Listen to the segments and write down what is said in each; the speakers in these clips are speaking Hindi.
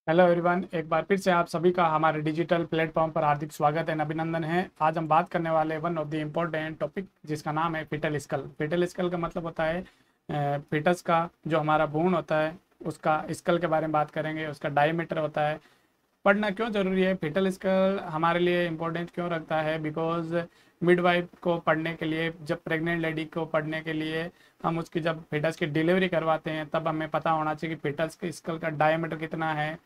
हेलो एवरीवन, एक बार फिर से आप सभी का हमारे डिजिटल प्लेटफॉर्म पर हार्दिक स्वागत एंड अभिनंदन है। आज हम बात करने वाले one of the important topic जिसका नाम है फिटल स्कल। फिटल स्कल का मतलब होता है फिटस का जो हमारा भ्रूण होता है उसका स्कल के बारे में बात करेंगे। उसका डायमीटर होता है। पढ़ना क्यों ज़रूरी है, फिटल स्कल हमारे लिए इम्पोर्टेंट क्यों रखता है, बिकॉज मिडवाइफ को पढ़ने के लिए, जब प्रेग्नेंट लेडी को पढ़ने के लिए हम उसकी जब फिटस की डिलीवरी करवाते हैं तब हमें पता होना चाहिए कि फिटस के स्कल का डायमीटर कितना है,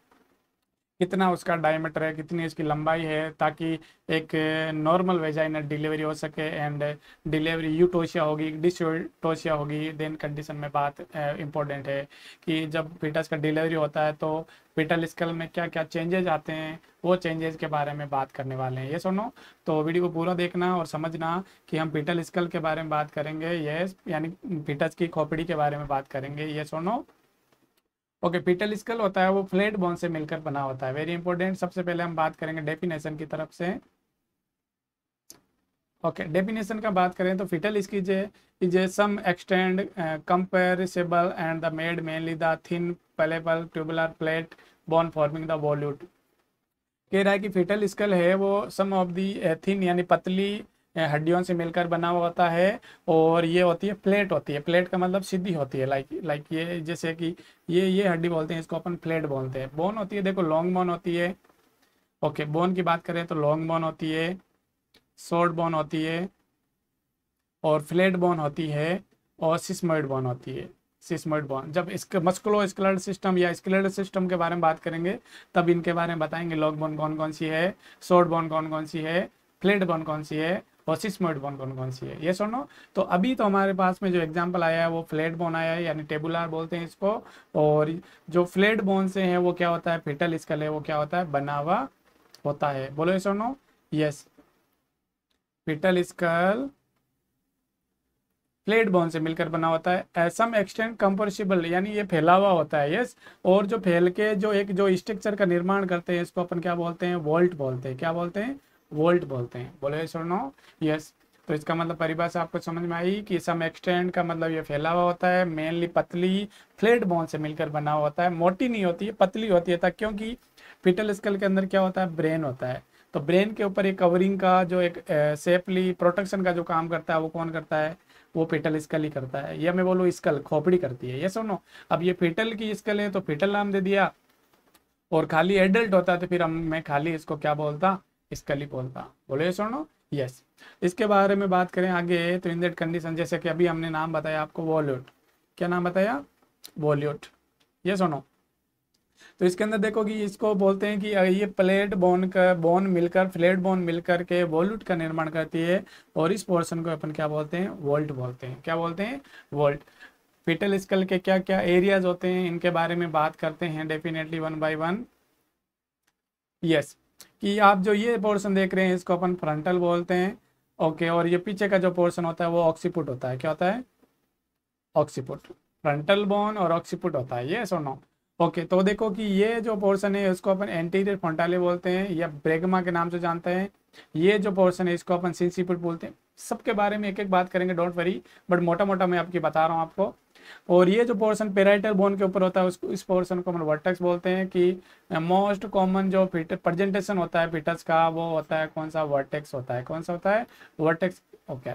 कितना उसका डायमीटर है, कितनी इसकी लंबाई है, ताकि एक नॉर्मल वेजाइनल डिलीवरी हो सके एंड डिलीवरी यूटोशिया होगी, डिसयूटोशिया होगी। देन कंडीशन में बात इंपॉर्टेंट है कि जब फीटस का डिलीवरी होता है तो फीटल स्कल में क्या क्या चेंजेज आते हैं, वो चेंजेस के बारे में बात करने वाले हैं। ये सुनो, तो वीडियो को पूरा देखना और समझना कि हम फीटल स्कल के बारे में बात करेंगे, यस, यानी फीटस की खोपड़ी के बारे में बात करेंगे। ये सुनो। ओके, फीटल स्कल होता है वो फ्लैट बोन से मिलकर बना होता है। Very important. सबसे पहले हम बात करेंगे डेफिनेशन की तरफ से। ओके, डेफिनेशन का बात करें तो fetal is a some extend comparable and the made mainly the thin palpable tubular plate bone forming the vault. कह रहा है कि फीटल स्कल है वो सम ऑफ दी थिन यानी पतली हड्डियों से मिलकर बना हुआ होता है। और ये होती है प्लेट, होती है प्लेट का मतलब सीधी होती है, लाइक ये जैसे कि ये हड्डी बोलते हैं, इसको अपन प्लेट बोलते हैं। बोन होती है, देखो लॉन्ग बोन होती है। ओके, बोन की बात करें तो लॉन्ग बोन होती है, शॉर्ट बोन होती है, और फ्लैट बोन होती है, और सिस्मोइड बोन होती है। सिस्मोइड बोन, जब इसके मस्कुलो स्केलेटल सिस्टम या स्केलेटल सिस्टम के बारे में बात करेंगे तब इनके बारे में बताएंगे। लॉन्ग बोन कौन कौन सी है, शॉर्ट बोन कौन कौन सी है, फ्लैट बोन कौन सी है, और सिस्मोइड बोन कौन कौन सी है। ये सुनो, तो अभी तो हमारे पास में जो एग्जांपल आया है वो फ्लैट बोन आया है, यानी टेबुलर बोलते हैं इसको। और जो फ्लैट बोन से है वो क्या होता है, फिटल स्कल है वो क्या होता है, बना हुआ होता है। बोलो ये सुनो, yes, foetal school flat bone से मिलकर बना होता है। सम एक्सटेंट कंप्रेसिबल, यानी ये फैला हुआ होता है, यस। और जो फैल के जो स्ट्रक्चर का निर्माण करते हैं इसको अपन क्या बोलते हैं, वोल्ट बोलते हैं। क्या बोलते हैं, वोल्ट बोलते हैं। बोलो यस और नो, यस। तो इसका मतलब परिभाषा आपको समझ में आई कि सम एक्सटेंट का मतलब ये फैला हुआ होता है, मेनली पतली फ्लैट बोन से मिलकर बना हुआ होता है। मोटी नहीं होती है, पतली होती है, तक क्योंकि फिटल स्कल के अंदर क्या होता है, ब्रेन होता है। तो ब्रेन के ऊपर एक कवरिंग का जो एक सेफली प्रोटेक्शन का जो काम करता है वो कौन करता है, वो फिटल स्कल ही करता है। या मैं बोलूँ स्कल खोपड़ी करती है। ये सुनो, अब ये फिटल की स्कल है तो फिटल नाम दे दिया, और खाली एडल्ट होता तो फिर हम मैं खाली इसको क्या बोलता, स्कल ही बोलता। बोलो ये सुनो, यस। इसके बारे में बात करें आगे तो इन दैट कंडीशन, जैसे कि अभी हमने नाम बताया आपको वॉल्यूट। क्या नाम बताया, वॉल्यूट। ये सुनो, तो इसके अंदर देखो कि इसको बोलते हैं कि ये प्लेट बोन का बोन मिलकर फ्लैट बोन मिलकर के वॉल्यूट का निर्माण करती है। और इस पोर्शन को अपन क्या बोलते हैं, वोल्ट बोलते हैं। क्या बोलते हैं, वोल्ट। फिटल स्कल के क्या क्या एरियाज होते हैं इनके बारे में बात करते हैं definitely one by one. Yes, कि आप जो ये पोर्शन देख रहे हैं इसको अपन फ्रंटल बोलते हैं। ओके, और ये पीछे का जो पोर्शन होता है वो ऑक्सीपुट होता है। क्या होता है, ऑक्सीपुट। फ्रंटल बोन और ऑक्सीपुट होता है, ये सुनो। ओके, तो देखो कि ये जो पोर्शन है इसको अपन एंटीरियर फ्रंटाले बोलते हैं या ब्रेगमा के नाम से जानते हैं। ये जो पोर्शन है इसको अपन सिंसिपुट बोलते हैं। सबके बारे में एक एक बात करेंगे, डोंट वरी, बट मोटा मोटा मैं आपकी बता रहा हूँ आपको। और ये जो पोर्शन पेराइटल बोन के ऊपर होता है उसको, इस पोर्शन को अपन वर्टेक्स बोलते हैं। कि मोस्ट कॉमन जो फिट प्रेजेंटेशन होता है फिटस का वो होता है कौन सा, वर्टेक्स होता है। कौन सा होता है, वर्टेक्स। ओके,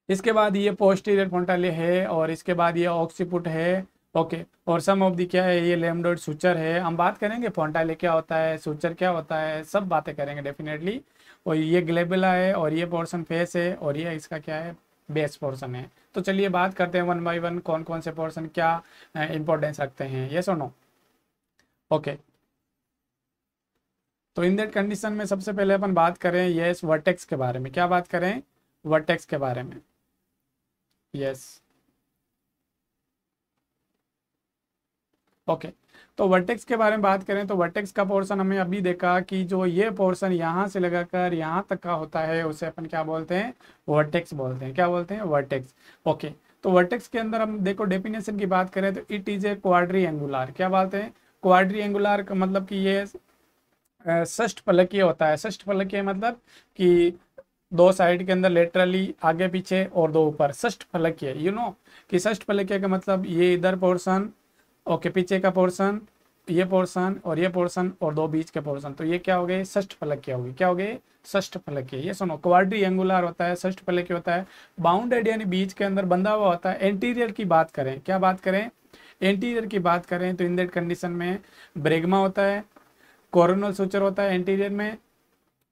इसके बाद ये पोस्टीरियर फ्रंटाले है, और इसके बाद ये ऑक्सीपुट है। ओके, और सम ऑफ दी क्या है, ये लेमडोइड सूचर है। हम बात करेंगे फ्रंटाले क्या होता है, सूचर क्या होता है, सब बातें करेंगे डेफिनेटली। और ये ग्लेबुला है, और ये पोर्शन फेस है, और ये इसका क्या है, बेस पोर्शन है। तो चलिए बात करते हैं वन बाय वन कौन कौन से पोर्शन क्या इंपॉर्टेंस रखते हैं। ये सुनो, ओके। तो इन दैट कंडीशन में सबसे पहले अपन बात करें यस वर्टेक्स के बारे में। क्या बात करें, वर्टेक्स के बारे में, यस। ओके, तो वर्टेक्स के बारे में बात करें तो वर्टेक्स का पोर्शन हमें अभी देखा कि जो ये पोर्शन यहाँ से लगाकर यहाँ तक का होता है उसे अपन क्या बोलते हैं, वर्टेक्स बोलते हैं। क्या बोलते हैं, वर्टेक्स। ओके, तो वर्टेक्स के अंदर हम देखो डेफिनेशन की बात करें तो it is a quadri angular. क्या बोलते हैं, क्वाड्री एंगुलर का मतलब कि ये षष्ठ फलकीय होता है। षष्ठ फलकीय मतलब कि दो साइड के अंदर लेटरली आगे पीछे और दो ऊपर, षष्ठ फलकीय। यू नो कि षष्ठ फलकीय का मतलब ये इधर पोर्शन, ओके, पीछे का पोर्शन, ये पोर्शन और ये पोर्शन और दो बीच के पोर्शन, तो ये क्या हो गए, षष्ठ फलकीय होगी। क्या हो गए, षष्ठ फलकीय। ये सुनो, क्वाड्रिएंगुलर होता है, षष्ठ फलकीय होता है, बाउंडेड यानी बीच के अंदर बंधा हुआ होता है। एंटीरियर की बात करें, क्या बात करें, एंटीरियर की बात करें तो इन दैट कंडीशन में ब्रेगमा होता है, कोरोनल सुचर होता है एंटीरियर में।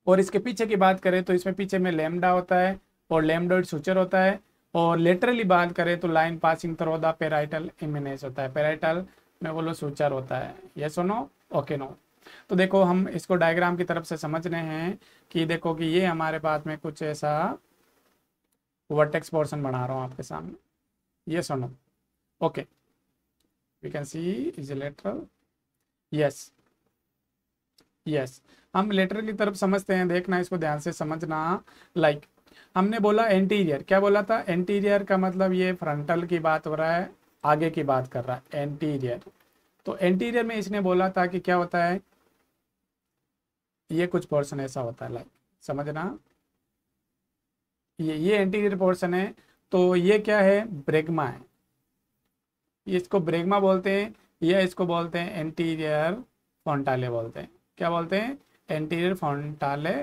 और इसके पीछे की बात करें तो इसमें पीछे में लैम्डा होता है और लैम्डोइड सुचर होता है। और लेटरली बात करें तो line passing through the parietal eminence होता है, पेराइटल में बोलो सुचर होता है। ये सुनो, ओके नो। तो देखो हम इसको डायग्राम की तरफ से समझ रहे हैं कि देखो कि ये हमारे पास में कुछ ऐसा वर्टेक्स पोर्शन बना रहा हूँ आपके सामने। ये सुनो, okay, we can see is lateral, yes yes. हम लेटरल की तरफ समझते हैं, देखना इसको ध्यान से समझना। लाइक हमने बोला एंटीरियर, क्या बोला था, एंटीरियर का मतलब ये फ्रंटल की बात हो रहा है, आगे की बात कर रहा है एंटीरियर। तो एंटीरियर में इसने बोला था कि क्या होता है, ये कुछ पोर्शन ऐसा होता है, लाइक समझना, ये एंटीरियर पोर्शन है। तो ये क्या है, ब्रेगमा है, इसको ब्रेगमा बोलते हैं, या इसको बोलते हैं एंटीरियर फोंटाले बोलते हैं। क्या बोलते हैं, एंटीरियर फोंटाले,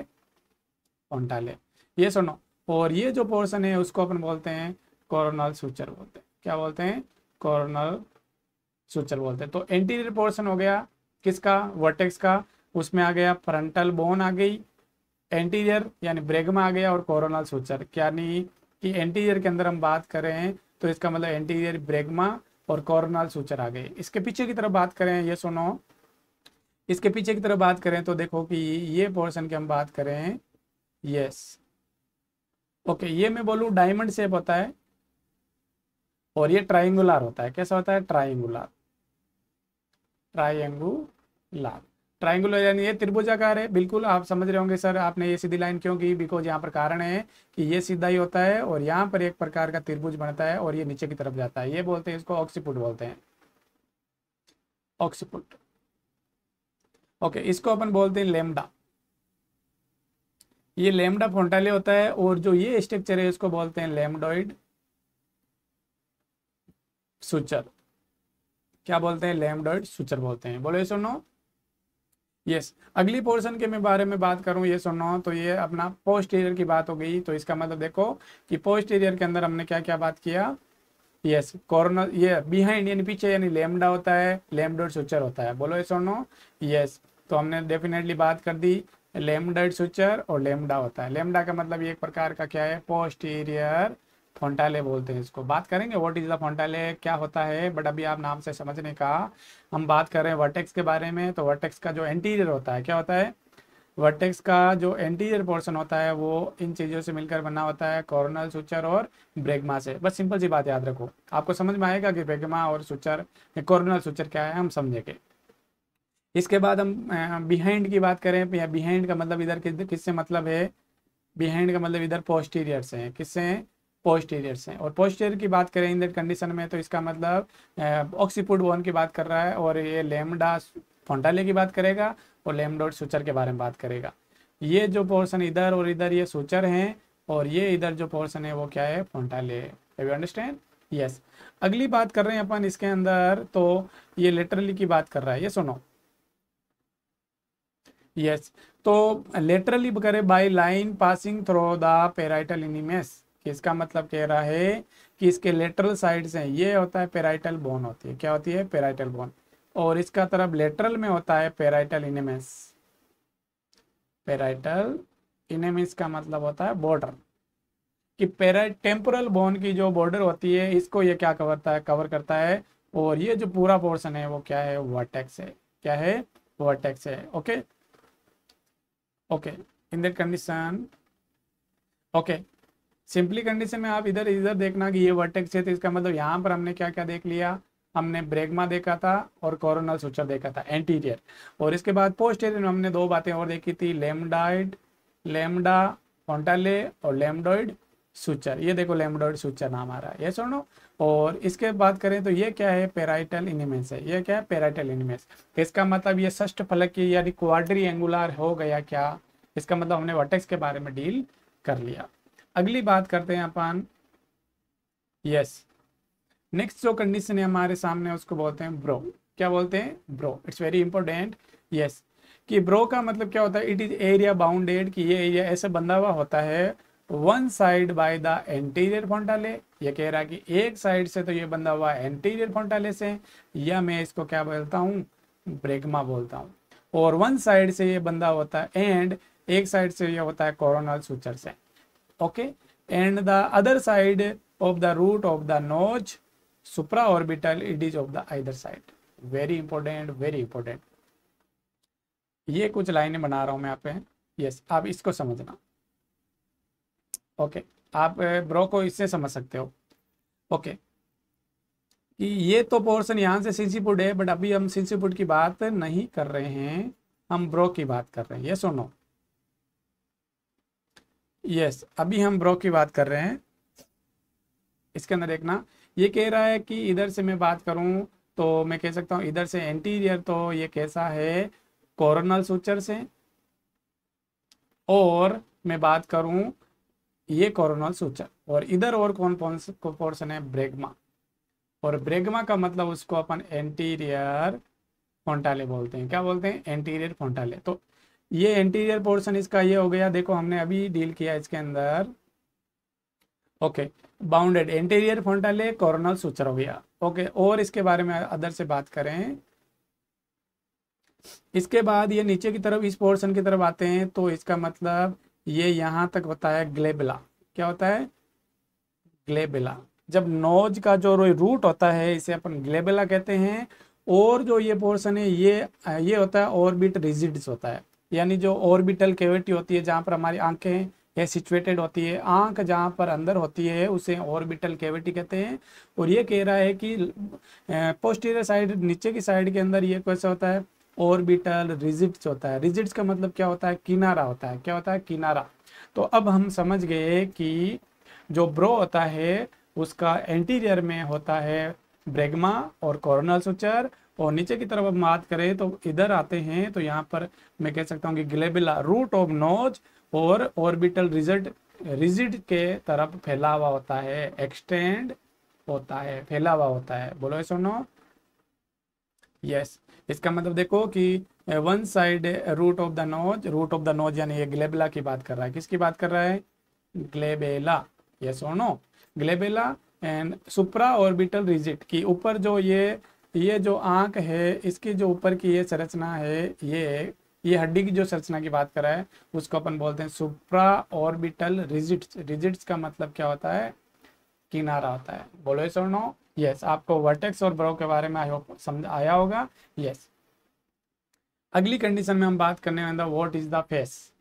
फोंटाले। ये सुनो, और ये जो पोर्शन है उसको अपन बोलते हैं कोरोनल सुचर बोलते हैं। क्या बोलते हैं, कोरोनल सुचर बोलते हैं। तो एंटीरियर पोर्शन हो गया किसका, वर्टेक्स का, उसमें आ गया फ्रंटल बोन आ गई, एंटीरियर यानी ब्रेगमा आ गया, और कोरोनल सुचर। क्या नहीं कि एंटीरियर के अंदर हम बात करें तो इसका मतलब एंटीरियर ब्रेगमा और कोरोनल सुचर आ गए। इसके पीछे की तरफ बात करें, ये सुनो, इसके पीछे की तरफ बात करें तो देखो कि ये पोर्शन की हम बात करें, यस ओके, ये मैं बोलूँ डायमंड शेप होता है और ये ट्राइंगुलर होता है। कैसा होता है, ट्राइंगुलर, ट्राइंगुलर, ट्राइंगुलर यानी ये त्रिभुजाकार है। बिल्कुल आप समझ रहे होंगे सर आपने ये सीधी लाइन क्यों की, बिकॉज यहाँ पर कारण है कि ये सीधा ही होता है और यहाँ पर एक प्रकार का त्रिभुज बनता है और ये नीचे की तरफ जाता है। ये बोलते हैं इसको ऑक्सीपुट बोलते हैं, ऑक्सीपुट। ओके, इसको अपन बोलते हैं लेमडा। ये लेमडा फोंटाले होता है और जो ये स्ट्रक्चर है इसको बोलते हैं लेमडोइड सुचर। क्या बोलते हैं, लेमडोइड सुचर बोलते हैं। बोलो ये सुनो, यस। अगली पोर्शन के मैं बारे में बात करूं, ये सुनो, तो ये अपना पोस्टीरियर की बात हो गई। तो इसका मतलब देखो कि पोस्टीरियर के अंदर हमने क्या क्या बात किया, यस कॉर्नर, ये बिहाइंड यानी पीछे यानी लेमडा होता है, लेमडोइड सुचर होता है। बोलो ये सुनो, यस। तो हमने डेफिनेटली बात कर दी, लेमडोइड सुचर और लेमडा होता है। लेमडा का मतलब ये एक प्रकार का क्या है, पोस्टीरियर फोंटाले बोलते हैं इसको। बात करेंगे व्हाट इज द फोंटाले, क्या होता है, बट अभी आप नाम से समझने का हम बात कर रहे हैं वर्टेक्स के बारे में। तो वर्टेक्स का जो एंटीरियर होता है, क्या होता है, वर्टेक्स का जो एंटीरियर पोर्शन होता है वो इन चीज़ों से मिलकर बना होता है, कोरोनल सुचर और ब्रेगमा से। बस सिंपल सी बात याद रखो, आपको समझ में आएगा कि ब्रेगमा और सुचर, कोरोनल सुचर क्या है, हम समझेंगे। इसके बाद हम बिहाइंड की बात करें, बिहाइंड का मतलब इधर किससे मतलब है, बिहाइंड का मतलब इधर पोस्टीरियर से है, किससे है, पोस्टीरियर से। और पोस्टीरियर की बात करें इन दैट कंडीशन में तो इसका मतलब ऑक्सीपुट बोन की बात कर रहा है, और ये लेमडा फोंटाले की बात करेगा और लेमडोइड सुचर के बारे में बात करेगा। ये जो पोर्शन इधर और इधर ये सुचर हैं, और ये इधर जो पोर्शन है वो क्या है, फोंटाले। You understand, yes. अगली बात कर रहे हैं अपन इसके अंदर, तो ये लेटरली की बात कर रहा है, ये सुनो, यस। तो लेटरली करे by line passing through the parietal eminence, इसका मतलब कह रहा है कि इसके लेटरल साइड से ये होता है पेराइटल बोन होती है। क्या होती है, पेराइटल बोन। और इसका तरफ लेटरल में होता है पेराइटल इनिमेस। पेराइटल इनिमेस का मतलब होता है बॉर्डर, कि टेम्पोरल बोन की जो बॉर्डर होती है इसको ये क्या कवर करता है। और ये जो पूरा पोर्शन है वो क्या है, वर्टेक्स है। क्या है, वर्टेक्स है। Okay okay, in that condition, okay, simply condition में आप इधर इधर देखना कि ये वर्टेक्स है, तो इसका मतलब यहाँ पर हमने क्या क्या देख लिया, हमने ब्रेगमा देखा था और कोरोनल सुचर देखा था एंटीरियर। और इसके बाद पोस्टीरियर में हमने दो बातें और देखी थी, लेमडाइड, लेमडा फोंटाले और लेमडोइड सुचर। ये देखो लेमडोइड सुचर नाम आ रहा है, ये सुनो। और इसके बात करें तो ये क्या है, पेराइटल इनिमेस है। ये क्या है, पेराइटल इनिमेस। इसका मतलब ये षष्ठ फलक की यानी क्वाड्री एंगुलर हो गया क्या, इसका मतलब हमने वर्टेक्स के बारे में डील कर लिया। अगली बात करते हैं अपन, यस, नेक्स्ट जो कंडीशन है हमारे सामने उसको बोलते हैं ब्रो। क्या बोलते हैं, bro. It's very important. Yes, कि ब्रो का मतलब क्या होता है, इट इज एरिया बाउंडेड, कि ये एरिया ऐसे बंधा हुआ होता है one side by the anterior fontanelle. ये कह रहा है कि एक साइड से तो ये बंधा हुआ एंटीरियर फ्रंटाले से, या मैं इसको क्या बोलता हूँ, ब्रेगमा बोलता हूँ। और वन साइड से ये बंधा होता है, एंड एक साइड से ये होता है कोरोनल सुचर से। Okay, and the other side of the root of the nose supraorbital it is of the other side. Very important, very important. ये कुछ लाइनें बना रहा हूं मैं यहाँ पे। यस, आप इसको समझना। ओके, आप ब्रो को इससे समझ सकते हो। ओके, कि ये तो पोर्शन यहाँ से सिंसीपुट है, बट अभी हम सिंसीपुट की बात नहीं कर रहे हैं, हम ब्रो की बात कर रहे हैं। ये सुनो, यस, अभी हम ब्रो की बात कर रहे हैं। इसके अंदर देखना, ये कह रहा है कि इधर से मैं बात करूं तो मैं कह सकता हूं इधर से एंटीरियर, तो ये कैसा है, कोरोनल सुचर से। और मैं बात करूं ये कोरोनल सुचर, और इधर और कौन कौन पोर्शन है, ब्रेगमा। और ब्रेगमा का मतलब उसको अपन एंटीरियर फोंटाले बोलते हैं। क्या बोलते हैं, एंटीरियर फोंटाले। तो ये एंटीरियर पोर्शन इसका ये हो गया। देखो हमने अभी डील किया इसके अंदर। Okay, bounded anterior fontanelle coronal suture हो गया। ओके, और इसके बारे में अदर से बात करें, इसके बाद ये नीचे की तरफ इस पोर्शन की तरफ आते हैं, तो इसका मतलब ये यहाँ तक होता है ग्लेबला। क्या होता है, ग्लेबला। जब नोज का जो रूट होता है इसे अपन ग्लेबला कहते हैं। और जो ये पोर्शन है ये होता है ऑर्बिट रिजिड्स होता है, यानी जो ऑर्बिटल कैविटी होती है जहाँ पर हमारी आंखें ये सिचुएटेड होती है, आंख जहाँ पर अंदर होती है उसे ऑर्बिटल कैविटी कहते हैं। और ये कह रहा है कि पोस्टीरियर साइड, नीचे की साइड के अंदर ये कैसा होता है, ऑर्बिटल रिजिड्स होता है। रिजिड्स का मतलब क्या होता है, किनारा होता है। क्या होता है, किनारा। तो अब हम समझ गए कि जो ब्रो होता है उसका एंटीरियर में होता है ब्रेगमा और कोरोनल सुचर, और नीचे की तरफ हम बात करें तो इधर आते हैं तो यहाँ पर मैं कह सकता हूँ कि ग्लेबुला रूट ऑफ नोज और ऑर्बिटल रिजिड के तरफ फैला हुआ होता है, एक्सटेंड होता है, फैला हुआ होता है। बोलो सुनो, यस। इसका मतलब देखो कि one side root of the nose यानी ये ग्लेबुला की बात कर रहा है। किसकी बात कर रहा है, ग्लेबेला। यस और no, glabella and supra orbital रिजिड की ऊपर जो ये जो आंख है इसकी जो ऊपर की ये संरचना है, ये हड्डी की जो संरचना की बात कर रहा है उसको अपन बोलते हैं सुप्रा ऑर्बिटल रिजिड्स। रिजिड्स का मतलब क्या होता है, किनारा होता है। बोलो यस और नो, यस। आपको वर्टेक्स और ब्रो के बारे में आई होप समझ आया होगा। यस, अगली कंडीशन में हम बात करने वाले व्हाट इज द फेस।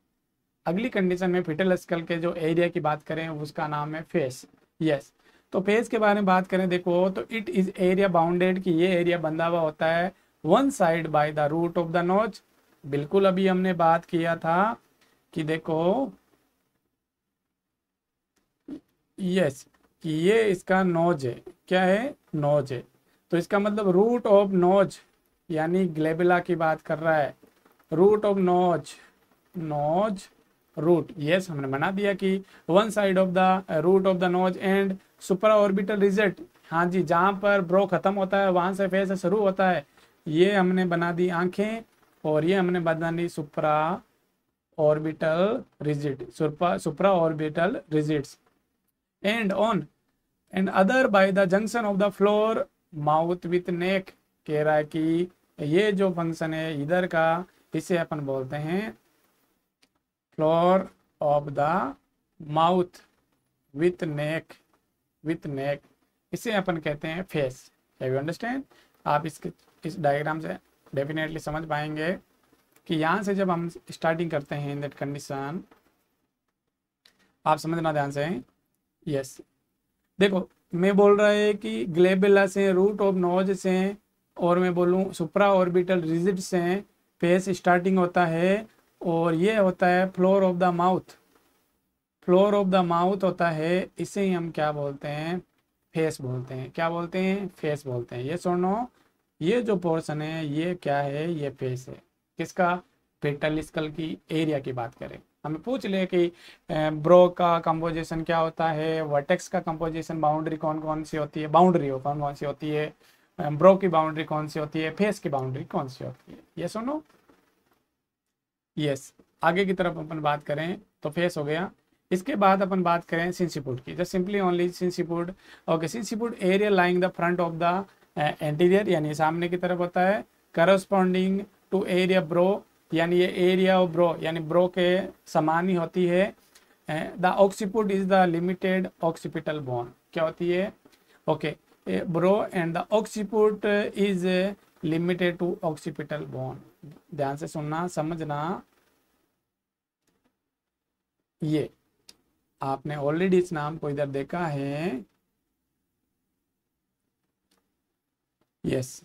अगली कंडीशन में फिटल स्कल के जो एरिया की बात करें उसका नाम है फेस। यस, तो फेस के बारे में बात करें देखो तो इट इज एरिया बाउंडेड, कि ये एरिया बंधा हुआ होता है one side by the root of the nose. बिल्कुल अभी हमने बात किया था कि देखो यस, कि ये इसका नोज है। क्या है, नोज है। तो इसका मतलब रूट ऑफ नोज यानी ग्लेबुला की बात कर रहा है। Root of nose, nose root. Yes, हमने बना दिया कि one side of the root of the nose and supra orbital result. हाँ जी, जहाँ पर ब्रो खत्म होता है वहां से फेस शुरू होता है। ये हमने बना दी आंखें, और ये हमने बना दी सुपरा ऑर्बिटल रिजिड, supra orbital ridges and on and other by the junction of the floor mouth with neck. कह रहा है कि ये जो फंक्शन है इधर का इसे अपन बोलते हैं floor of the mouth with neck, with neck, इसे अपन कहते हैं फेस। Can you understand. आप इस डायग्राम से डेफिनेटली समझ पाएंगे कि यहाँ से जब हम स्टार्टिंग करते हैं इन दैट कंडीशन, आप समझना ध्यान से। यस, देखो मैं बोल रहा है कि ग्लेबुला से, रूट ऑफ नोज से, और मैं बोलूँ सुप्रा ऑर्बिटल रिजिड से फेस स्टार्टिंग होता है, और ये होता है floor of the mouth. Floor of the mouth होता है, इसे ही हम क्या बोलते हैं, फेस बोलते हैं। क्या बोलते हैं, फेस बोलते हैं। ये सुनो, ये जो पोर्शन है ये क्या है, ये फेस है। किसका, फेटल स्कल की एरिया की बात करें। हमें पूछ ले कि ब्रो का कंपोजिशन क्या होता है, वर्टेक्स का कंपोजिशन, बाउंड्री कौन कौन सी होती है, बाउंड्री कौन कौन सी होती है, ब्रो की बाउंड्री कौन सी होती है, फेस की बाउंड्री कौन सी होती है, ये सुनो। यस, आगे की तरफ अपन बात करें तो फेस हो गया। इसके बाद अपन बात करें सिंसिपुट की, just simply only sinciput. Okay, sinciput area lying the front of the anterior, यानी सामने की तरफ होता है। करस्पॉन्डिंग टू एरिया ब्रो, यानी ये एरिया ऑफ ब्रो यानी ब्रो के समान ही होती है। The occiput is the limited occipital bone, क्या होती है, okay, brow and the occiput is limited to occipital bone. ध्यान से सुनना समझना, ये आपने ऑलरेडी इस नाम को इधर देखा है। यस,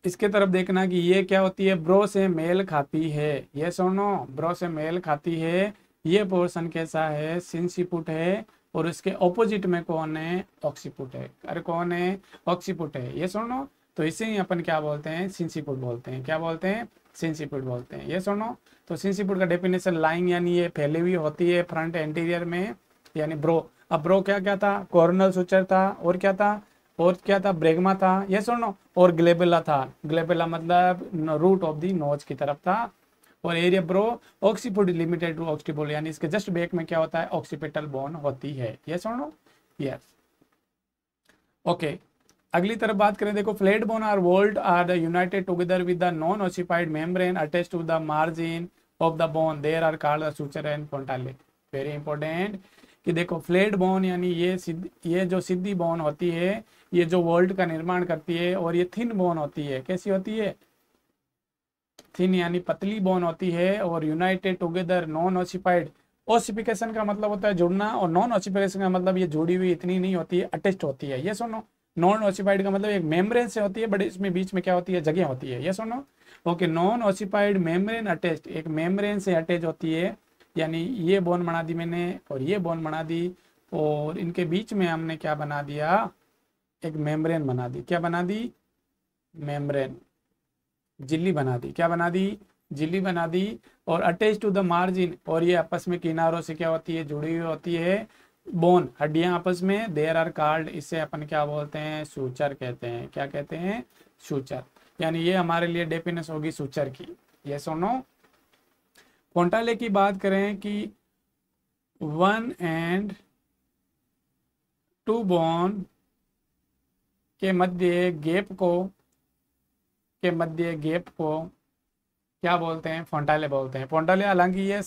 इसके तरफ देखना कि ये क्या होती है, ब्रो से मेल खाती है, ये सुनो, ब्रो से मेल खाती है। ये पोर्शन कैसा है, सिंसिपुट है, और इसके ऑपोजिट में कौन है, ऑक्सीपुट है। अरे कौन है, ऑक्सीपुट है, ये सुनो। तो इसे ही अपन क्या बोलते हैं, सिंसिपुट बोलते हैं। क्या बोलते हैं, सिंसिपुट बोलते हैं, ये सुनो। तो सिंसिपुट का डेफिनेशन लाइन, यानी ये फैली हुई होती है फ्रंट एंटीरियर में, यानी ब्रो। अब ब्रो क्या क्या था, कॉर्नल सुचर था, और क्या था, और क्या था, ब्रेगमा था, ये सुनो, और ग्लेबेला था। ग्लेबेला मतलब रूट ऑफ दी नोज की तरफ था। और area bro occiput limited to occiput, यानी इसके जस्ट बैक में क्या होता है, ऑक्सीपिटल बोन होती है, ये सुनो। यस, ओके, अगली तरफ बात करें, देखो flat bone are vault are the united together with the non ossified membrane attach to the margin of the bone, there are called the suture and fontanelle. Very important कि देखो फ्लैट बोन यानी ये जो सीधी बोन होती है, ये जो वोल्ट का निर्माण करती है, और ये थिन बोन होती है, कैसी होती है, थिन यानी पतली बोन होती है, और United together non ossified. Ossification का मतलब होता है जुड़ना, और नॉन ऑसिफिकेशन का मतलब ये जुड़ी हुई इतनी नहीं होती है, अटैच्ड होती है, ये सुनो। नॉन ऑसिफाइड का मतलब एक मेम्ब्रेन से होती है, बट इसमें बीच में क्या होती है, जगह होती है, ये सुनो। Okay, non ossified membrane attached, एक मेम्ब्रेन से अटैच होती है, यानी ये बोन बना दी मैंने, और ये बोन बना दी, और इनके बीच में हमने क्या बना दिया, एक मेम्ब्रेन बना दी। क्या बना दी, मेम्ब्रेन, झिल्ली बना दी। क्या बना दी, झिल्ली बना दी। और अटैच टू द मार्जिन, और ये आपस में किनारों से क्या होती है, जुड़ी हुई होती है, बोन, हड्डियां आपस में, देयर आर कॉल्ड, इसे अपन क्या बोलते हैं, सूचर कहते हैं। क्या कहते हैं, सूचर। यानी ये हमारे लिए डेफिनेशन होगी सूचर की, ये सुनो। फोंटाले की बात करें कि 1 and 2 बोन के मध्य गैप को क्या बोलते हैं, फोंटाले बोलते हैं। फोंटाले हालांकि ये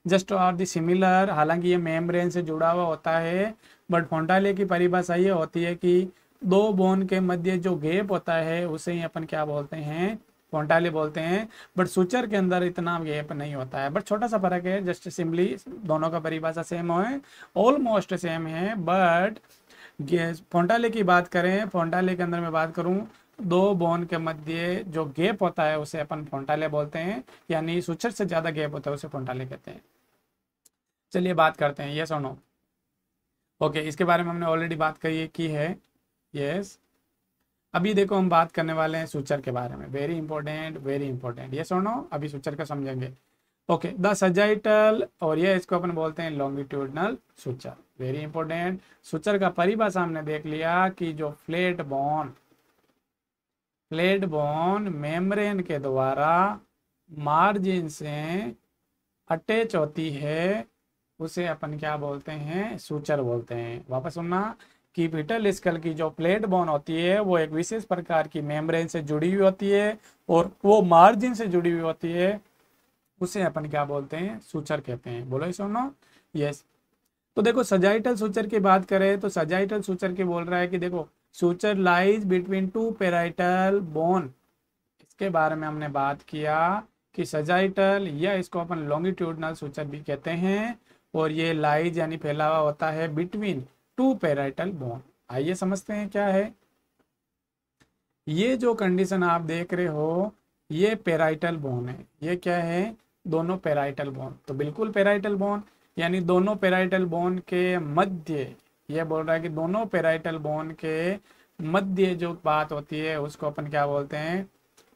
जस्ट आर दी सिमिलर, हालांकि ये मेम्ब्रेन से जुड़ा हुआ होता है, बट फोंटाले की परिभाषा ये होती है कि 2 बोन के मध्य जो गैप होता है उसे ही अपन क्या बोलते हैं, फोंटाले बोलते हैं। बट सूचर के अंदर इतना गैप नहीं होता है, बट छोटा सा फर्क है, जस्ट सिंपली दोनों का परिभाषा सेम है, ऑलमोस्ट सेम है। बट फोंटाले की बात करें, फोंटाले के अंदर मैं बात करूं, 2 बोन के मध्य जो गैप होता है उसे अपन फोंटाले बोलते हैं, यानी सूचर से ज्यादा गैप होता है उसे फोंटाले कहते हैं। चलिए बात करते हैं, यस और नो। ओके, इसके बारे में हमने ऑलरेडी बात की है, यस। अभी देखो हम बात करने वाले हैं सूचर के बारे में, वेरी इंपॉर्टेंट, यस और नो। अभी सूचर का समझेंगे। ओके, द सजाइटल, और ये इसको अपन बोलते हैं longitudinal suture, very important. Suture का परिभाषा हमने देख लिया कि जो फ्लैट बोन मेम्ब्रेन के द्वारा मार्जिन से अटैच होती है, उसे अपन क्या बोलते हैं, सूचर बोलते हैं। वापस सुनना कि फीटल स्कल की जो फ्लैट बोन होती है वो एक विशेष प्रकार की मेम्ब्रेन से जुड़ी हुई होती है, और वो मार्जिन से जुड़ी हुई होती है, उसे अपन क्या बोलते हैं, सूचर कहते हैं। बोलो सुनो, यस। तो देखो सजाइटल सूचर की बात करें तो सजाइटल सूचर की बोल रहा है कि देखो suture lies between 2 parietal bone. इसके बारे में हमने बात किया कि सजाइटल, या इसको अपन लॉन्गिट्यूडनल सूचर भी कहते हैं, और ये लाइज यानी फैला हुआ होता है बिटवीन 2 पैराइटल बोन। आइए समझते हैं क्या है ये जो कंडीशन आप देख रहे हो, ये पैराइटल बोन है। ये क्या है, दोनों पैराइटल बोन, तो बिल्कुल पैराइटल बोन, यानी दोनों पैराइटल बोन के मध्य, ये बोल रहा है कि दोनों पैराइटल बोन के मध्य जो बात होती है उसको अपन क्या बोलते हैं,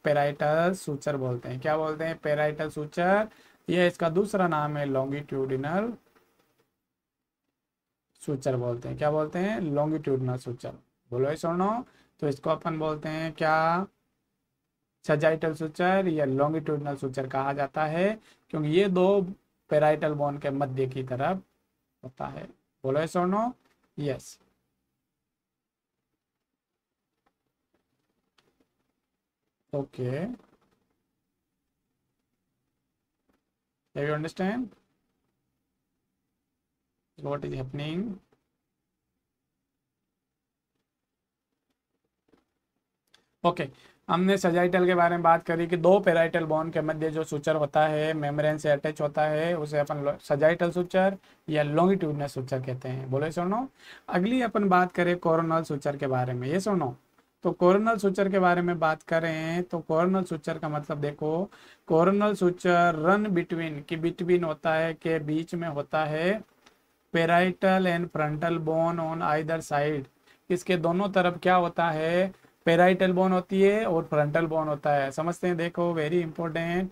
पैराइटल सूचर बोलते हैं। क्या बोलते हैं, पैराइटल सूचर। यह इसका दूसरा नाम है लॉन्गिट्यूडिनल सूचर बोलते हैं। क्या बोलते हैं, लॉन्गिट्यूडिनल सूचर। बोलो सुनो, तो इसको अपन बोलते हैं क्या, सजाइटल सुचर या लॉन्गिट्यूडनल सुचर कहा जाता है, क्योंकि ये दो पेराइटल बोन के मध्य की तरफ होता है। बोलो यस और no? Yes. Okay, have you understand what is happening? Okay, हमने सजाइटल के बारे में बात करी कि दो पेराइटल बोन के मध्य जो सुचर होता है मेम्ब्रेन से अटैच होता है, उसे अपन सजाइटल सुचर या लॉन्गिट्यूडनल सुचर कहते हैं। बोले सुनो। अगली अपन बात करें कोरोनल सुचर के बारे में, ये सुनो। तो कोरोनल सुचर के बारे में बात करें तो कोरोनल सुचर का मतलब देखो, कोरोनल सुचर रन बिटवीन, की बिटवीन होता है, के बीच में होता है parietal and frontal bone on either side. इसके दोनों तरफ क्या होता है, पेराइटल बोन होती है और फ्रंटल बोन होता है। समझते हैं, देखो वेरी इंपॉर्टेंट।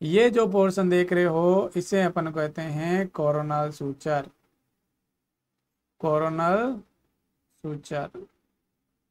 ये जो पोर्शन देख रहे हो इसे अपन कहते हैं coronal suture, coronal suture,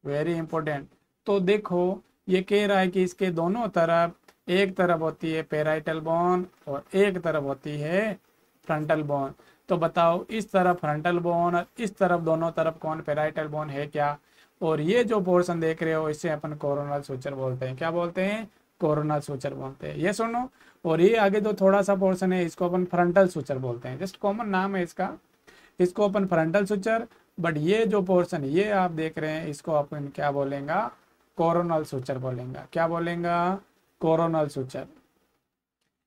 very important. तो देखो ये कह रहा है कि इसके दोनों तरफ, एक तरफ होती है पेराइटल बोन और एक तरफ होती है फ्रंटल बोन। तो बताओ इस तरफ फ्रंटल बोन और इस तरफ दोनों तरफ कौन पेराइटल बोन है क्या? और ये जो पोर्शन देख रहे हो इसे अपन कोरोनल सुचर बोलते हैं। क्या बोलते हैं? कोरोनल सुचर बोलते हैं। ये सुनो। और ये आगे जो थोड़ा सा पोर्शन है इसको अपन फ्रंटल सुचर बोलते हैं, जस्ट कॉमन नाम है इसका, इसको अपन फ्रंटल सुचर। बट ये जो पोर्शन ये आप देख रहे हैं इसको अपन क्या बोलेंगे, कोरोनल सुचर बोलेंगे। क्या बोलेंगे? Coronal suture.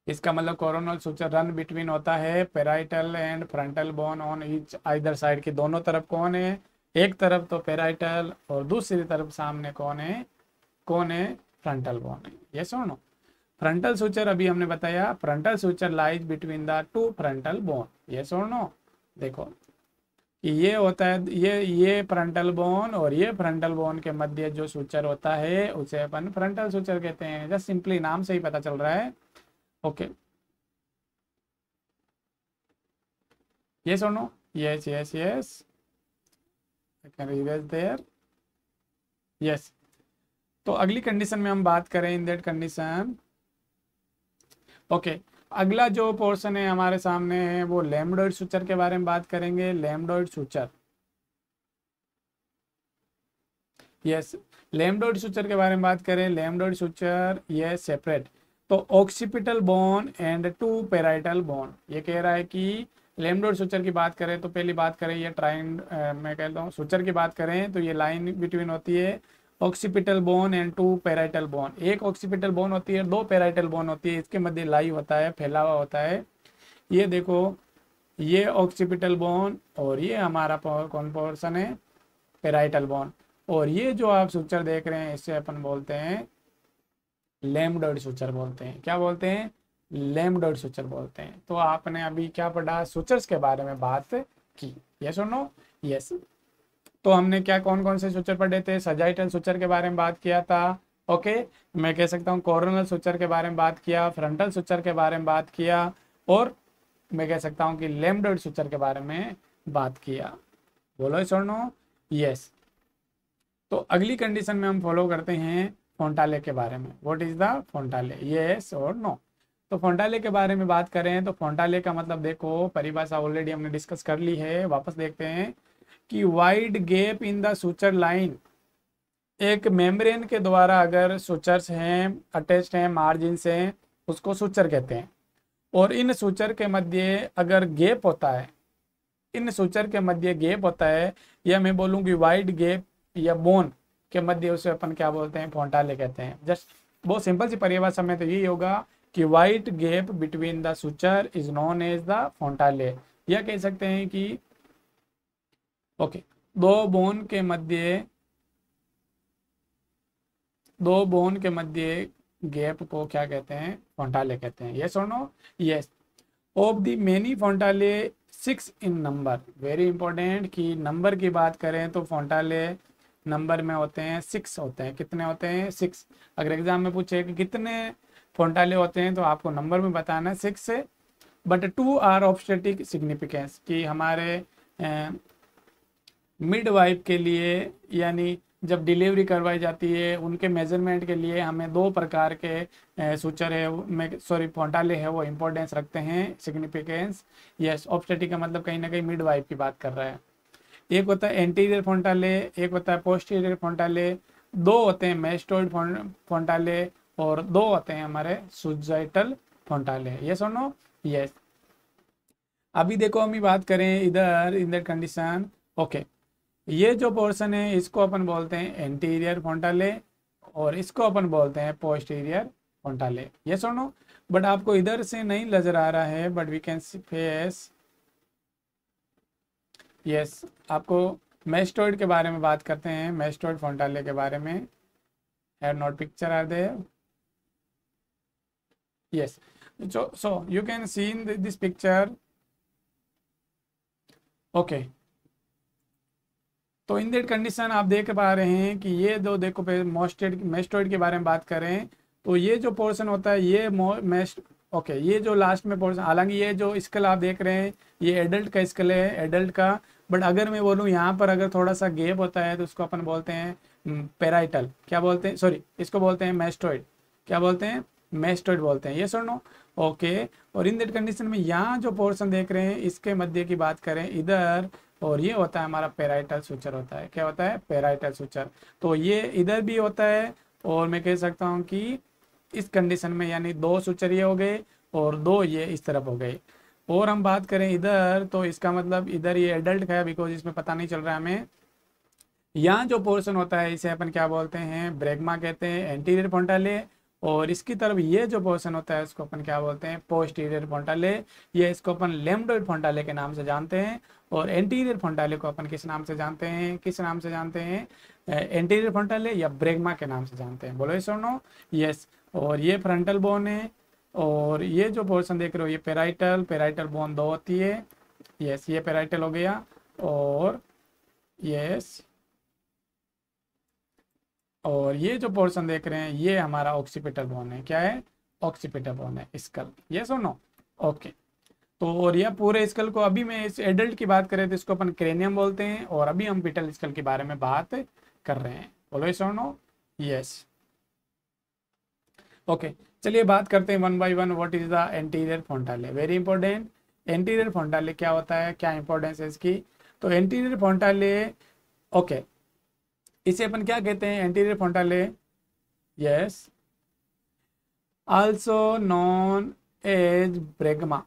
इसका मतलब कोरोनल सुचर रन बिटवीन होता है parietal and frontal bone on each either side, की दोनों तरफ कौन है, एक तरफ तो पेराइटल और दूसरी तरफ सामने कौन है, कौन है, फ्रंटल बोन है। ये सुनो। फ्रंटल सुचर अभी हमने बताया, frontal suture lies between the two frontal bone. ये सुनो, देखो कि ये होता है, ये फ्रंटल बोन और ये फ्रंटल बोन के मध्य जो सुचर होता है उसे अपन फ्रंटल सुचर कहते हैं। जस्ट सिंपली नाम से ही पता चल रहा है। ओके, ये सुनो, yes yes yes, I can erase there. Yes. तो अगली कंडीशन में हम बात करें, इन दैट कंडीशन। ओके, अगला जो पोर्शन है हमारे सामने है वो लैम्बडॉइड सुचर के बारे में बात करेंगे। Lambdoid suture, yes, lambdoid suture के बारे में बात करें। लैम्बडॉइड सुचर ये सेपरेट, तो occipital bone and two parietal bone. ये कह रहा है कि लैम्बडॉइड सुचर की बात करें तो पहली बात करें ये ट्राइंड, मैं कहता हूँ सुचर की बात करें तो ये लाइन बिटवीन होती है occipital bone and two parietal bone. एक ऑक्सीपिटल बोन होती है, दो पेराइटल बोन होती है, इसके मध्य लाई होता है, फैला हुआ होता है। ये देखो, ये ऑक्सीपिटल बोन और ये हमारा कौन पोर्शन है, पेराइटल बोन। और ये जो आप सुचर देख रहे हैं इसे अपन बोलते हैं लैम्बडॉइड सुचर बोलते हैं। क्या बोलते हैं? लैम्बडॉइड सुचर बोलते हैं। तो आपने अभी क्या पढ़ा, सुचर्स के बारे में बात की। यस और नो? यस। तो हमने क्या कौन कौन से सुचर पढ़े थे? सजाइटल सुचर के बारे में बात किया था। ओके, मैं कह सकता हूँ कोरोनल सुचर के बारे में बात किया, फ्रंटल सुचर के बारे में बात किया, और मैं कह सकता हूँ कि लैम्बडॉइड सुचर के बारे में बात किया। बोलो यस और नो? यस। तो अगली कंडीशन में हम फॉलो करते हैं फोंटाले के बारे में। What is the fontanelle? Yes और नो? तो फोंटाले के बारे में बात करें तो फोंटाले का मतलब देखो, परिभाषा ऑलरेडी हमने डिस्कस कर ली है, वापस देखते हैं कि wide gap in the suture line. एक मेम्ब्रेन के द्वारा अगर सुचर्स हैं, अटैच्ड हैं, मार्जिन से, उसको सुचर कहते हैं। और इन सुचर के मध्य अगर गैप होता है, इन सुचर के मध्य गैप होता है, या मैं बोलूँ कि वाइड गैप या बोन के मध्य, उसे अपन क्या बोलते हैं? फोंटाले कहते हैं। जस्ट बहुत सिंपल सी परिभाषा में तो यही होगा कि wide gap between the suture is known as the fontanelle. या कह सकते हैं कि ओके, दो बोन के मध्य गैप को क्या कहते हैं? फोंटाले कहते हैं। यस और no? Yes. Of the many fontanelle 6 in number. Very important कि नंबर की बात करें तो फोंटाले नंबर में होते हैं, 6 होते हैं। कितने होते हैं? 6। अगर एग्जाम में पूछे कि कितने फोंटाले होते हैं तो आपको नंबर में बताना है 6 से। But 2 are of obstetric significance, कि हमारे मिडवाइफ के लिए यानी जब डिलीवरी करवाई जाती है उनके मेजरमेंट के लिए हमें दो प्रकार के सूचर है में सॉरी फोंटाले है वो इम्पोर्टेंस रखते हैं, सिग्निफिकेंस। यस, ऑब्स्टेटिक का मतलब कहीं ना कहीं मिडवाइफ की बात कर रहा है। एक होता है एंटीरियर फोंटाले, एक होता है पोस्टीरियर फोंटाले, दो होते हैं मैस्टोइड फोंटाले और दो होते हैं हमारे सुजाइटल फोंटाले। यस और नो? यस। अभी देखो हम बात करें इधर इन दैट कंडीशन। ओके, ये जो पोर्शन है इसको अपन बोलते हैं एंटीरियर फोंटाले और इसको अपन बोलते हैं पोस्टीरियर फोंटाले। यस और नो? बट आपको इधर से नहीं नजर आ रहा है, but we can face. Yes, आपको मैस्टोइड के बारे में बात करते हैं, मैस्टोइड फोंटाले के बारे में। Have not picture are there? Yes, so you can see in this picture. Okay, तो इन दैट कंडीशन आप देख पा रहे हैं कि ये दो देखो मैस्टोइड के बारे में बात करें तो ये जो पोर्शन होता है ये ओके, ये जो लास्ट में पोर्शन, हालांकि ये जो स्कल आप देख रहे हैं ये एडल्ट का स्कल है, एडल्ट का। बट अगर मैं बोलूँ यहाँ पर अगर थोड़ा सा गैप होता है तो उसको अपन बोलते हैं पेराइटल। क्या बोलते हैं? सॉरी, इसको बोलते हैं मैस्टोइड। क्या बोलते हैं? मैस्टोइड बोलते हैं। ये सुन नो? ओके, और इन दैट कंडीशन में यहाँ जो पोर्शन देख रहे हैं इसके मध्य की बात करें इधर, और ये होता है हमारा पेराइटल सूचर होता है। क्या होता है? Parietal suture. तो ये इधर भी होता है, और मैं कह सकता हूँ कि इस कंडीशन में यानी दो सूचर ये हो गए और दो ये इस तरफ हो गए। और हम बात करें इधर तो इसका मतलब इधर ये एडल्ट का है, बिकॉज इसमें पता नहीं चल रहा है हमें। यहाँ जो पोर्शन होता है इसे अपन क्या बोलते हैं? ब्रैग्मा कहते हैं, एंटीरियर फोंटाले। और इसकी तरफ ये जो पोर्शन होता है उसको अपन क्या बोलते हैं? पोस्टीरियर फोंटाले। ये इसको अपन लेम्डोइड फोंटाले के नाम से जानते हैं। और एंटीरियर फोंटाले को अपन किस नाम से जानते हैं? किस नाम से जानते हैं? एंटीरियर फोंटाले या ब्रैग्मा के नाम से जानते हैं। बोलो यस और नो? यस। और ये फ्रंटल बोन है, और ये जो पोर्शन देख रहे हो ये पेराइटल, पेराइटल बोन दो होती है। यस, ये पेराइटल हो गया। और यस, और ये जो पोर्शन देख रहे हैं ये हमारा ऑक्सीपिटल बोन है। क्या है? ऑक्सीपिटल बोन है, स्कल। यस और नो? ओके, तो और यह पूरे स्कल को, अभी मैं इस एडल्ट की बात करें तो इसको अपन क्रेनियम बोलते हैं, और अभी हम पिटल स्कल के बारे में बात कर रहे हैं। बोलो यस और नो? यस। ओके, चलिए बात करते हैं one by one. What is the anterior fontanelle? Very important. Anterior fontanelle क्या होता है, क्या इंपॉर्टेंस है इसकी? तो एंटीरियर फोंटाले, ओके, इसे अपन क्या कहते हैं? Anterior fontanelle, yes, also known as bregma.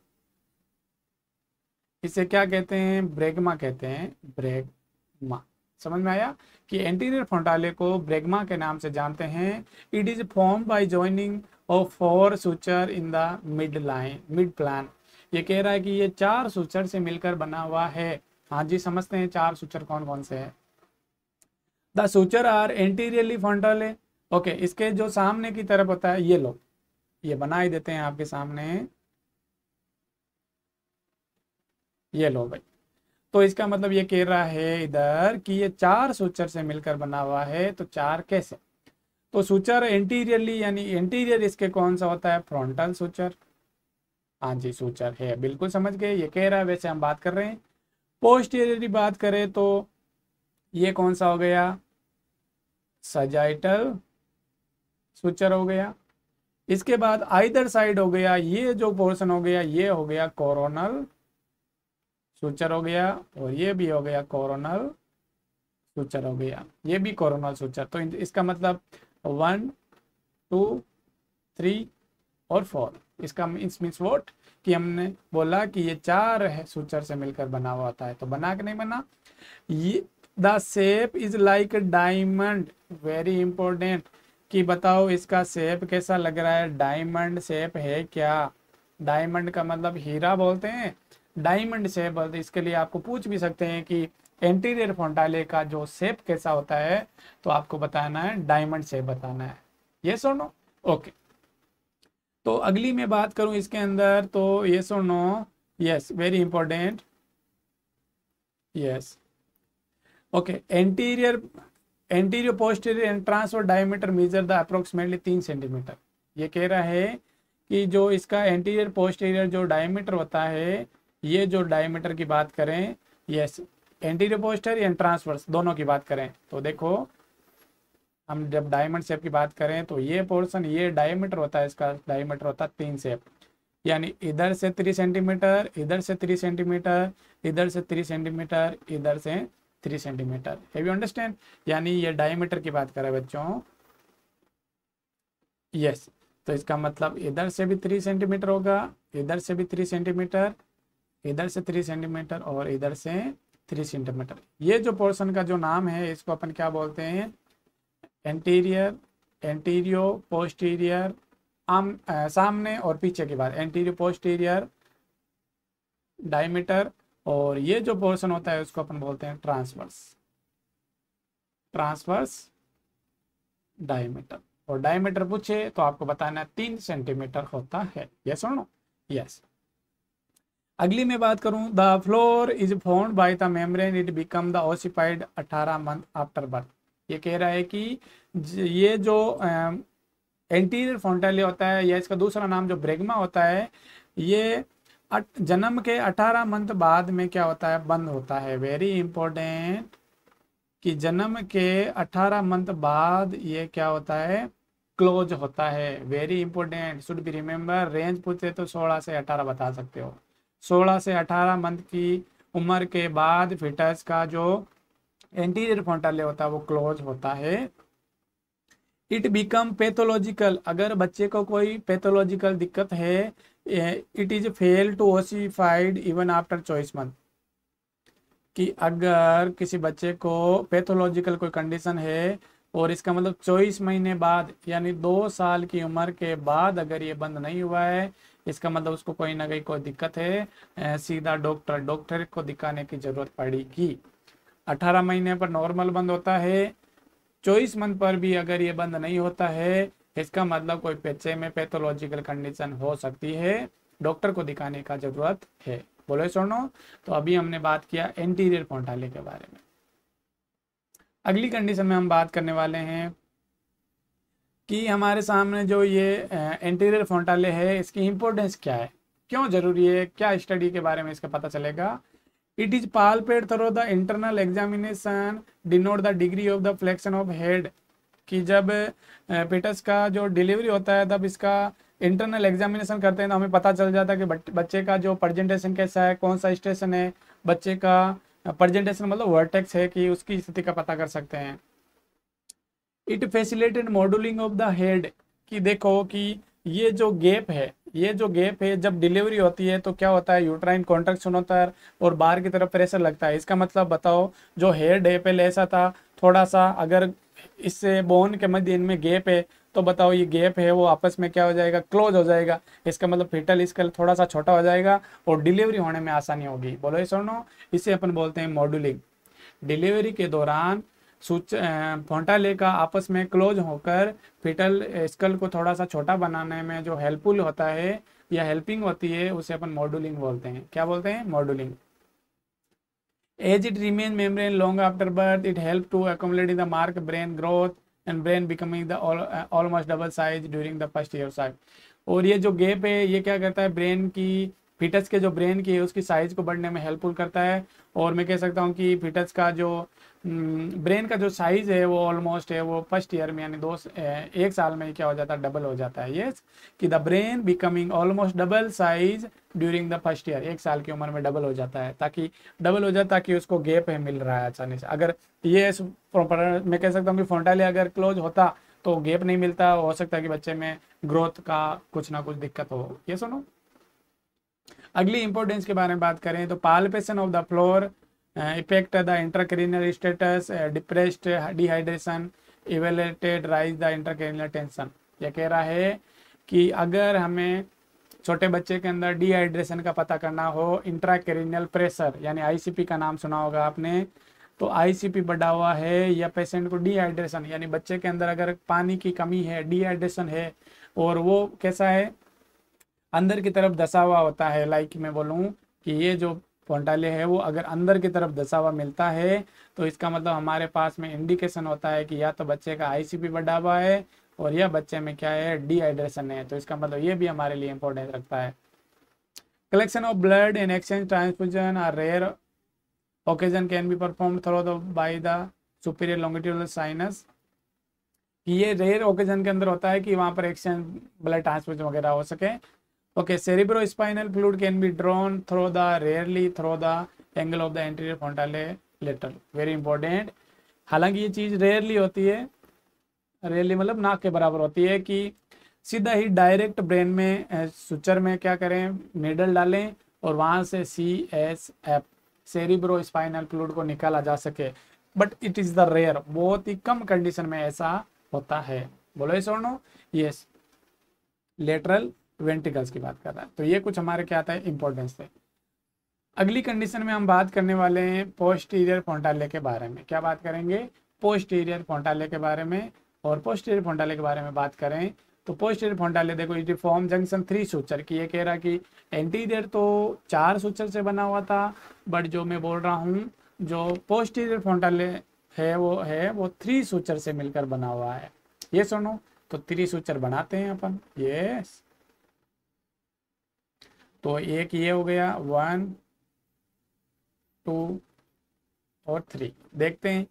इसे क्या कहते हैं? ब्रैग्मा कहते हैं, ब्रैग्मा। समझ में आया कि एंटीरियर फोंटाले को ब्रैग्मा के नाम से जानते हैं। It is form by joining of 4 suture in the mid line, mid plan. ये कह रहा है कि ये 4 सूचर से मिलकर बना हुआ है। हाँ जी, समझते हैं 4 सूचर कौन कौन से हैं। The suture are anteriorly fontanelle. Okay, इसके जो सामने की तरफ होता है ये लो, ये बना ही देते हैं आपके सामने, ये लो भाई। तो इसका मतलब ये कह रहा है इधर कि ये 4 सूचर से मिलकर बना हुआ है। तो 4 कैसे? तो सूचर एंटीरियरली यानी एंटीरियर इसके कौन सा होता है? Frontal suture. हाँ जी, सूचर है, बिल्कुल समझ गए। ये कह रहा है, वैसे हम बात कर रहे हैं। पोस्टीरियरली बात करें तो ये कौन सा हो गया? सजाइटल सूचर हो गया। इसके बाद आइदर साइड हो गया, ये जो पोर्शन हो गया ये हो गया कोरोनल सूचर हो गया, और ये भी हो गया कोरोनल सूचर हो गया, ये भी कोरोनल सूचर। तो इसका मतलब 1 2 3 और 4। इसका मीन्स व्हाट कि हमने बोला कि ये 4 है सूचर से मिलकर बना हुआ होता है। तो बना के नहीं बना? ये the shape is like diamond. Very important कि बताओ इसका शेप कैसा लग रहा है? डायमंड शेप है क्या? डायमंड का मतलब हीरा बोलते हैं, डायमंड शेप बोलते हैं। इसके लिए आपको पूछ भी सकते हैं कि एंटीरियर फोंटाले का जो शेप कैसा होता है, तो आपको बताना है डायमंड शेप बताना है। यस और नो? ओके, तो अगली मैं बात करूं इसके अंदर तो यस और no? Yes, very important. Yes, okay, anterior posterior and transverse diameter measure the approximately 3 centimetre. ये कह रहा है कि जो इसका एंटीरियर पोस्टीरियर जो डायमीटर होता है, ये जो डायमीटर की बात करें, यस, एंटीरियर पोस्टीरियर या ट्रांसवर्स, दोनों की बात करें तो देखो, हम जब डायमंड शेप की बात करें तो ये पोर्शन, ये डायमीटर होता है, इसका डायमीटर होता है 3 शेप, यानी इधर से 3 सेंटीमीटर, इधर से 3 सेंटीमीटर, इधर से 3 सेंटीमीटर, इधर से 3 सेंटीमीटर। Have you understand? यानी ये डायमीटर की बात करें बच्चों, यस। तो इसका मतलब इधर से भी 3 सेंटीमीटर होगा, इधर से भी 3 सेंटीमीटर, इधर से 3 सेंटीमीटर और इधर से 3 सेंटीमीटर। ये जो पोर्शन का जो नाम है इसको अपन क्या बोलते हैं? एंटीरियर, एंटीरियो पोस्टीरियर, सामने और पीछे की बात, एंटीरियर पोस्टीरियर डायमीटर, और ये जो पोर्शन होता है उसको अपन बोलते हैं ट्रांसवर्स, ट्रांसवर्स डायमीटर। और डायमीटर पूछे तो आपको बताना 3 सेंटीमीटर होता है, यस और नो? यस। अगली मैं बात करूं, the floor is formed by the membrane, it become the ossified 18 month after birth. ये कह रहा है कि ये जो एंटीरियर फ्रंटाले होता है, या इसका दूसरा नाम जो ब्रेगमा होता है, ये जन्म के 18 मंथ बाद में क्या होता है? बंद होता है। वेरी इंपॉर्टेंट कि जन्म के 18 मंथ बाद ये क्या होता है? क्लोज होता है। Very important, should be remember. Range पूछे तो 16 से 18 बता सकते हो। 16 से 18 मंथ की उम्र के बाद फिटस का जो एंटीरियर फ्रंटाले होता है वो क्लोज होता है। इट बिकम पैथोलॉजिकल, अगर बच्चे को कोई पैथोलॉजिकल दिक्कत है, it is fail to ossified even after 24 month, कि अगर किसी बच्चे को पैथोलॉजिकल कोई कंडीशन है और इसका मतलब 24 महीने बाद, यानी 2 साल की उम्र के बाद अगर ये बंद नहीं हुआ है, इसका मतलब उसको कोई ना कोई दिक्कत है, सीधा डॉक्टर को दिखाने की जरूरत पड़ेगी। 18 महीने पर नॉर्मल बंद होता है, 24 मंथ पर भी अगर ये बंद नहीं होता है, इसका मतलब कोई बच्चे में पैथोलॉजिकल कंडीशन हो सकती है, डॉक्टर को दिखाने का जरूरत है। बोलो सुनो। तो अभी हमने बात किया एंटीरियर फ्रंटाले के बारे में। अगली कंडीशन में हम बात करने वाले हैं कि हमारे सामने जो ये एंटीरियर फ्रंटाले है, इसकी इंपॉर्टेंस क्या है, क्यों जरूरी है, क्या स्टडी के बारे में इसका पता चलेगा। It is palpated through the internal examination denote the degree of the flexion of head, कि जब पेटस का जो डिलीवरी होता है तब इसका इंटरनल एग्जामिनेशन करते हैं तो हमें पता चल जाता है कि बच्चे का जो प्रेजेंटेशन कैसा है, कौन सा स्टेशन है बच्चे का। प्रेजेंटेशन मतलब वर्टेक्स है, कि उसकी स्थिति का पता कर सकते हैं। It facilitated modelling of the head, कि देखो कि ये जो गैप है, ये जो गैप है जब डिलीवरी होती है तो क्या होता है? यूट्राइन कॉन्ट्रैक्शन होता है और बाहर की तरफ प्रेशर लगता है। इसका मतलब बताओ, जो हेड है पहले ऐसा था थोड़ा सा, अगर इससे बोन के मध्य इनमें गैप है तो बताओ ये गैप है वो आपस में क्या हो जाएगा? क्लोज हो जाएगा। इसका मतलब फीटल इसका थोड़ा सा छोटा हो जाएगा और डिलीवरी होने में आसानी होगी। बोलो ये सुनो, इसे अपन बोलते हैं मॉड्यूलिंग। डिलीवरी के दौरान फ्रंटाले का आपस में क्लोज होकर फीटल स्कल को थोड़ा सा छोटा बनाने में जो हेल्पफुल होता है या हेल्पिंग होती है, उसे अपन मॉड्यूलिंग बोलते हैं। क्या बोलते हैं? मॉड्यूलिंग। As it remains membrane long after birth, it helps to accommodate the marked brain growth and brain becoming the almost double size during the first year of life। और ये जो गैप है ये क्या करता है? ब्रेन की, फिटस के जो ब्रेन की है उसकी साइज को बढ़ने में हेल्पफुल करता है। और मैं कह सकता हूँ कि फिटस का जो ब्रेन का जो साइज है वो ऑलमोस्ट है वो फर्स्ट ईयर में, यानी 1 साल में क्या हो जाता है? डबल हो जाता है। यस, कि the brain becoming almost double size during the first year, 1 साल की उम्र में डबल हो जाता है, ताकि डबल हो जाता ताकि उसको गैप है मिल रहा है आसानी से। अगर ये मैं कह सकता हूँ कि फ्रंटाले अगर क्लोज होता तो गैप नहीं मिलता, हो सकता है कि बच्चे में ग्रोथ का कुछ ना कुछ दिक्कत हो। ये सुनो, अगली इंपॉर्टेंस के बारे में बात करें तो palpation of the floor effect the intracranial status, depressed dehydration, elevated raise the intracranial tension. यह कह रहा है कि अगर हमें छोटे बच्चे के अंदर डिहाइड्रेशन का पता करना हो, इंट्राक्रेनियल प्रेशर यानी आईसीपी का नाम सुना होगा आपने, तो आईसीपी बढ़ा हुआ है या पेशेंट को डिहाइड्रेशन यानी बच्चे के अंदर अगर पानी की कमी है, डिहाइड्रेशन है, और वो कैसा है? अंदर की तरफ धसा हुआ होता है। लाइक मैं बोलूँ कि ये जो फ्रंटाले है वो अगर अंदर की तरफ धसा हुआ मिलता है तो इसका मतलब हमारे पास में इंडिकेशन होता है कि या तो बच्चे का आईसीपी बढ़ा हुआ है और यह बच्चे में क्या है? डिहाइड्रेशन है। तो इसका मतलब ये भी हमारे लिए इंपॉर्टेंस रखता है। Collection of blood and exchange transfusion are rare occasion can be perform through the by the superior longitudinal sinus, कि ये रेयर ओकेजन के अंदर होता है कि वहाँ पर एक्सचेंज ब्लड ट्रांसफ्यूजन वगैरह हो सके। Okay, cerebro spinal fluid can be drawn through the rarely through the angle of the anterior frontal lateral, very important. हालांकि ये चीज़ रेयरली होती है, रेयरली मतलब नाक के बराबर होती है, कि सीधा ही डायरेक्ट ब्रेन में सुचर में क्या करें, नीडल डालें और वहाँ से CSF सेरिब्रो स्पाइनल फ्लूइड को निकाला जा सके, but it is the rare, बहुत ही कम कंडीशन में ऐसा होता है। बोलो यस और नो? यस, लेटरल वेंट्रिकल्स की बात कर रहा है। तो ये कुछ हमारे क्या आता है, इंपॉर्टेंस है। अगली कंडीशन में हम बात करने वाले हैं पोस्टीरियर फ्रंटाले के बारे में। क्या बात करेंगे? पोस्टीरियर फ्रंटाले के बारे में। और पोस्टीरियर फ्रंटाले के बारे में बात करें तो पोस्टीरियर फ्रंटाले देखो, इट फॉर्म जंक्शन 3 सूचर की। ये कह रहा कि एंटीरियर तो 4 सूचर से बना हुआ था, बट जो मैं बोल रहा हूँ जो पोस्टीरियर फ्रंटाले है वो 3 सूचर से मिलकर बना हुआ है। ये सुनो, तो 3 सूचर बनाते हैं अपन। यस, तो एक ये हो गया 1 2 और 3। देखते हैं,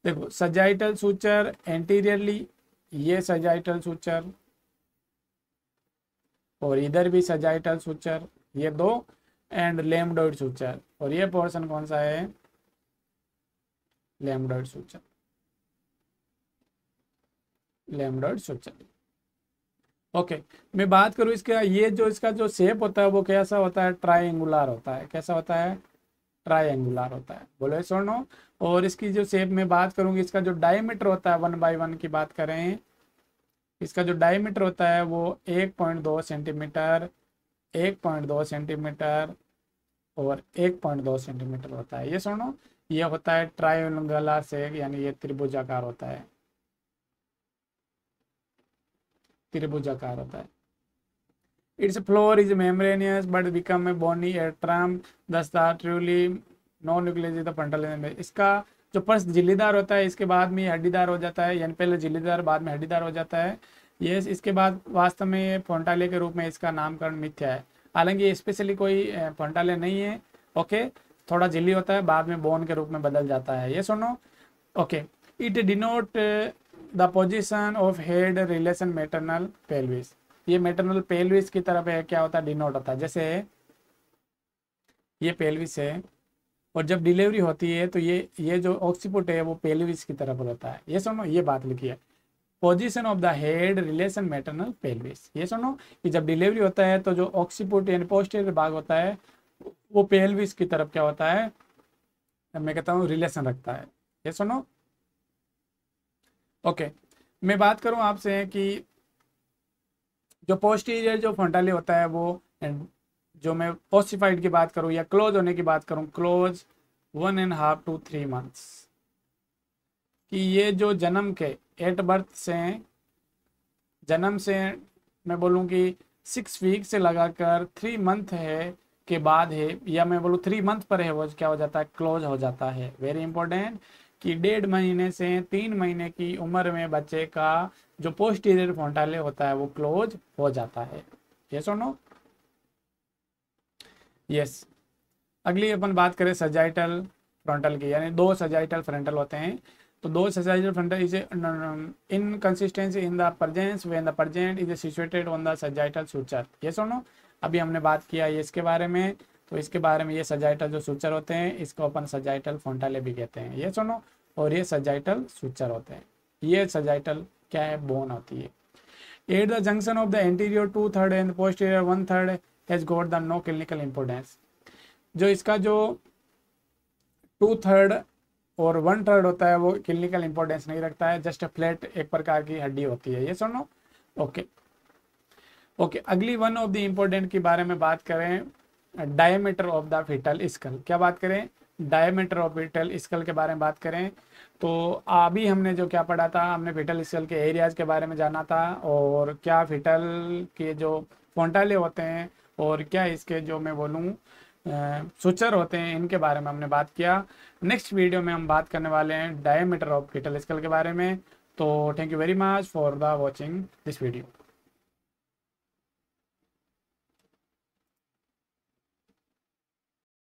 देखो सजाइटल सूचर एंटीरियरली, ये सजाइटल सूचर और इधर भी सजाइटल सूचर, ये 2 एंड लैम्बडॉइड सूचर, और ये पोर्शन कौन सा है, लैम्बडॉइड सूचर, लैम्बडॉइड सूचर। ओके, मैं बात करूँ इसका, ये जो इसका जो शेप होता है वो कैसा होता है, ट्राइंगुलर होता है। कैसा होता है? ट्राइंगुलर होता है। बोलो सुनो। और इसकी जो शेप में बात करूंगी, इसका जो डायमीटर होता है 1/1 की बात करें, इसका जो डायमीटर होता है वो 1.2 सेंटीमीटर, 1.2 सेंटीमीटर और 1.2 सेंटीमीटर होता है। ये सुनो, ये होता है ट्रायंगुलर शेप, यानी ये त्रिभुजाकार होता है, त्रिभुजाकार होता है। Its floor is membranous but become a bony atrium, thus the truly no nucleus is the frontal end। इसका जो फर्स्ट झिल्लीदार होता है, इसके बाद में हड्डीदार हो जाता है, यानी पहले झिल्लीदार बाद में हड्डीदार हो जाता है। ये इसके बाद वास्तव में ये फ्रंटाले के रूप में इसका नामकरण मिथ्या है। हालांकि ये स्पेशली कोई फ्रंटाले नहीं है। ओके, थोड़ा झिल्ली होता है, बाद में बोन के रूप में बदल जाता है। ये सुनो। Okay, it denote the position of head relation maternal pelvis. ये मैटरनल पेल्विस की तरफ है, क्या होता है, डिनोट होता है। जैसे ये पेल्विस है और जब डिलीवरी होती है तो ये जो ऑक्सीपुट है वो पेल्विस की तरफ होता है। ये सुनो, ये बात लिखी है, position of the head relation maternal pelvis. ये सुनो कि जब डिलीवरी होता है तो जो ऑक्सीपुट यानी पोस्टीरियर भाग होता है वो पेल्विस की तरफ क्या होता है, मैं कहता हूँ रिलेशन रखता है। ये सुनो। ओके, मैं बात करूँ आपसे कि जो पोस्टीरियर जो फ्रंटाले होता है वो, जो मैं ओसिफाइड की बात करूं या क्लोज होने की बात करूं, क्लोज 1.5 to 3 months, कि ये जो जन्म के एट बर्थ से, जन्म से मैं बोलूं कि 6 वीक से लगाकर 3 मंथ है के बाद है, या मैं बोलूँ 3 मंथ पर है, वो क्या हो जाता है, क्लोज हो जाता है। वेरी इंपॉर्टेंट, कि 1.5 महीने से 3 महीने की उम्र में बच्चे का जो पोस्टीरियर फ्रंटाले होता है वो क्लोज हो जाता है। यस और नो? यस। अगली अपन बात करें सजाइटल फ्रंटल की, यानी 2 सजाइटल फ्रंटल होते हैं। तो 2 sagittal frontal is inconsistency in the परजेंस when the present is situated on the sagittal suture. ये सुनो, अभी हमने बात किया ये इसके बारे में, तो इसके बारे में ये सजाइटल जो सूचर होते हैं इसको अपन सजाइटल फ्रंटाले भी कहते हैं। ये सुनो, और ये सजाइटल सूचर होते हैं। ये सजाइटल क्या है, बोन होती है। At the junction of the anterior 2/3 and posterior 1/3 has got the no clinical importance. जो इसका जो 2/3 और 1/3 होता है वो क्लिनिकल इंपॉर्टेंस नहीं रखता है, जस्ट फ्लैट एक प्रकार की हड्डी होती है। ये सुनो। ओके ओके, अगली वन ऑफ द इम्पोर्टेंट के बारे में बात करें, diameter of the fetal skull. क्या बात करें, डायमीटर ऑफ फीटल स्कल के बारे में बात करें। तो अभी हमने जो क्या पढ़ा था, हमने फीटल स्कल के एरियाज के बारे में जाना था, और क्या फीटल के जो फ्रंटाले होते हैं और क्या इसके जो मैं बोलूँ सूचर होते हैं, इनके बारे में हमने बात किया। नेक्स्ट वीडियो में हम बात करने वाले हैं डायमीटर ऑफ फीटल स्कल के बारे में। तो thank you very much for the watching this video.